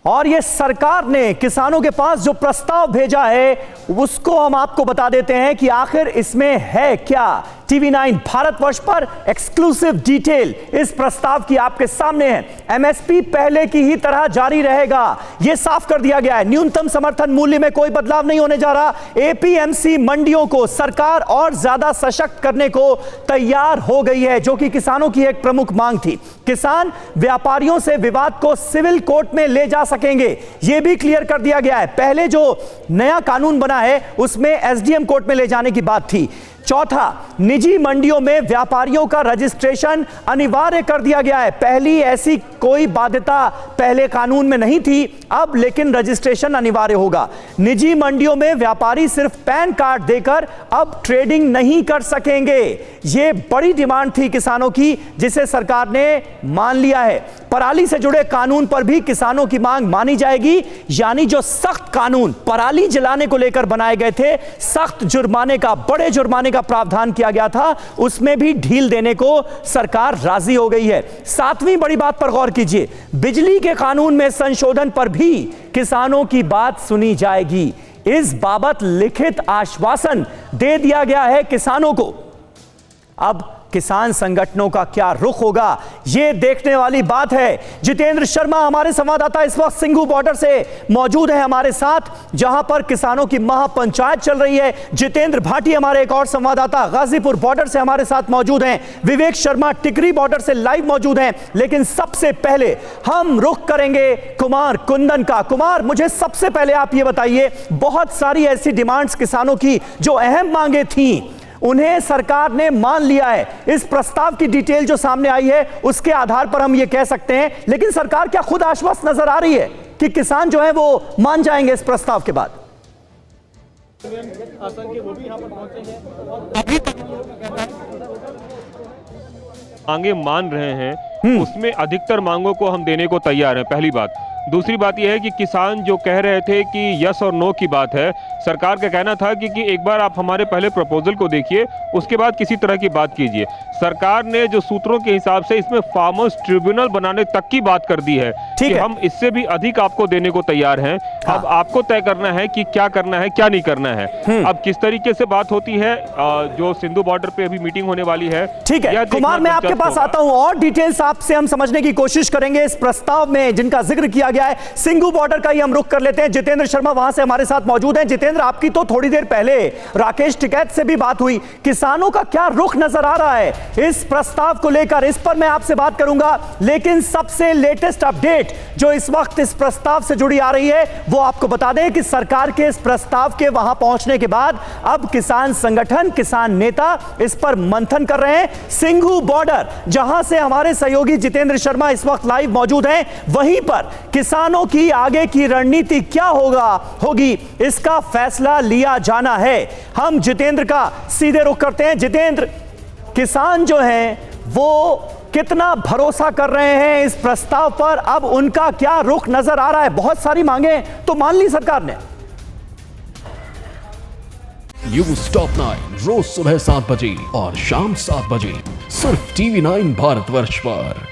और ये सरकार ने किसानों के पास जो प्रस्ताव भेजा है उसको हम आपको बता देते हैं कि आखिर इसमें है क्या। टीवी 9 भारतवर्ष पर एक्सक्लूसिव डिटेल इस प्रस्ताव की आपके सामने है। एमएसपी पहले की ही तरह जारी रहेगा, यह साफ कर दिया गया है। न्यूनतम समर्थन मूल्य में कोई बदलाव नहीं होने जा रहा। एपीएमसी मंडियों को सरकार और ज्यादा सशक्त करने को तैयार हो गई है, जो कि किसानों की एक प्रमुख मांग थी। किसान व्यापारियों से विवाद को सिविल कोर्ट में ले जा सकेंगे, यह भी क्लियर कर दिया गया है। पहले जो नया कानून बना है उसमें एसडीएम कोर्ट में ले जाने की बात थी। चौथा, निजी मंडियों में व्यापारियों का रजिस्ट्रेशन अनिवार्य कर दिया गया है। पहली ऐसी कोई बाध्यता पहले कानून में नहीं थी, अब लेकिन रजिस्ट्रेशन अनिवार्य होगा। निजी मंडियों में व्यापारी सिर्फ पैन कार्ड देकर अब ट्रेडिंग नहीं कर सकेंगे। यह बड़ी डिमांड थी किसानों की, जिसे सरकार ने मान लिया है। पराली से जुड़े कानून पर भी किसानों की मांग मानी जाएगी, यानी जो सख्त कानून पराली जलाने को लेकर बनाए गए थे, सख्त जुर्माने का, बड़े जुर्माने का प्रावधान किया गया था, उसमें भी ढील देने को सरकार राजी हो गई है। सातवीं बड़ी बात पर गौर कीजिए, बिजली के कानून में संशोधन पर भी किसानों की बात सुनी जाएगी। इस बाबत लिखित आश्वासन दे दिया गया है किसानों को। अब किसान संगठनों का क्या रुख होगा, यह देखने वाली बात है। जितेंद्र शर्मा हमारे संवाददाता इस वक्त सिंघू बॉर्डर से मौजूद है हमारे साथ, जहां पर किसानों की महापंचायत चल रही है। जितेंद्र भाटी हमारे एक और संवाददाता गाजीपुर बॉर्डर से हमारे साथ मौजूद हैं। विवेक शर्मा टिकरी बॉर्डर से लाइव मौजूद हैं। लेकिन सबसे पहले हम रुख करेंगे कुमार कुंदन का। कुमार, मुझे सबसे पहले आप यह बताइए, बहुत सारी ऐसी डिमांड्स किसानों की जो अहम मांगे थी, उन्हें सरकार ने मान लिया है। इस प्रस्ताव की डिटेल जो सामने आई है उसके आधार पर हम यह कह सकते हैं, लेकिन सरकार क्या खुद आश्वस्त नजर आ रही है कि किसान जो है वो मान जाएंगे इस प्रस्ताव के बाद? मांगे मान रहे हैं, उसमें अधिकतर मांगों को हम देने को तैयार हैं, पहली बात। दूसरी बात यह है कि किसान जो कह रहे थे कि यस और नो की बात है, सरकार का कहना था कि एक बार आप हमारे पहले प्रपोजल को देखिए, उसके बाद किसी तरह की बात कीजिए। सरकार ने जो सूत्रों के हिसाब से इसमें फार्मर्स ट्रिब्यूनल बनाने तक की बात कर दी है कि हम इससे भी अधिक आपको देने को तैयार हैं। अब आपको तय करना है कि क्या करना है, क्या नहीं करना है। अब किस तरीके से बात होती है, जो सिंधु बॉर्डर पे अभी मीटिंग होने वाली है। ठीक है कुमार, मैं आपके पास आता हूं और डिटेल्स आपसे हम समझने की कोशिश करेंगे इस प्रस्ताव में जिनका जिक्र किया गया है। सिंघू बॉर्डर का ही हम रुख कर लेते हैं। जितेंद्र शर्मा वहां से हमारे साथ मौजूद हैं। जितेंद्र, आपकी तो थोड़ी देर पहले राकेश टिकैत से भी बात हुई, किसानों का क्या रुख नजर आ रहा है इस प्रस्ताव को लेकर, इस पर मैं आपसे बात करूंगा। लेकिन सबसे लेटेस्ट अपडेट जो इस वक्त इस प्रस्ताव से जुड़ी आ रही है वो आपको बता दें कि सरकार के इस प्रस्ताव के वहां पहुंचने के बाद अब किसान संगठन, किसान नेता इस पर मंथन कर रहे हैं। सिंघू बॉर्डर, जहां से हमारे सहयोगी जितेंद्र शर्मा इस वक्त लाइव मौजूद हैं, वहीं पर किसानों की आगे की रणनीति क्या होगी इसका फैसला लिया जाना है। हम जितेंद्र का सीधे रुख करते हैं। जितेंद्र, किसान जो हैं वो कितना भरोसा कर रहे हैं इस प्रस्ताव पर, अब उनका क्या रुख नजर आ रहा है? बहुत सारी मांगे तो मान ली सरकार ने। न्यूज़ टॉप 9 रोज सुबह 7 बजे और शाम 7 बजे सिर्फ टीवी 9 भारतवर्ष पर।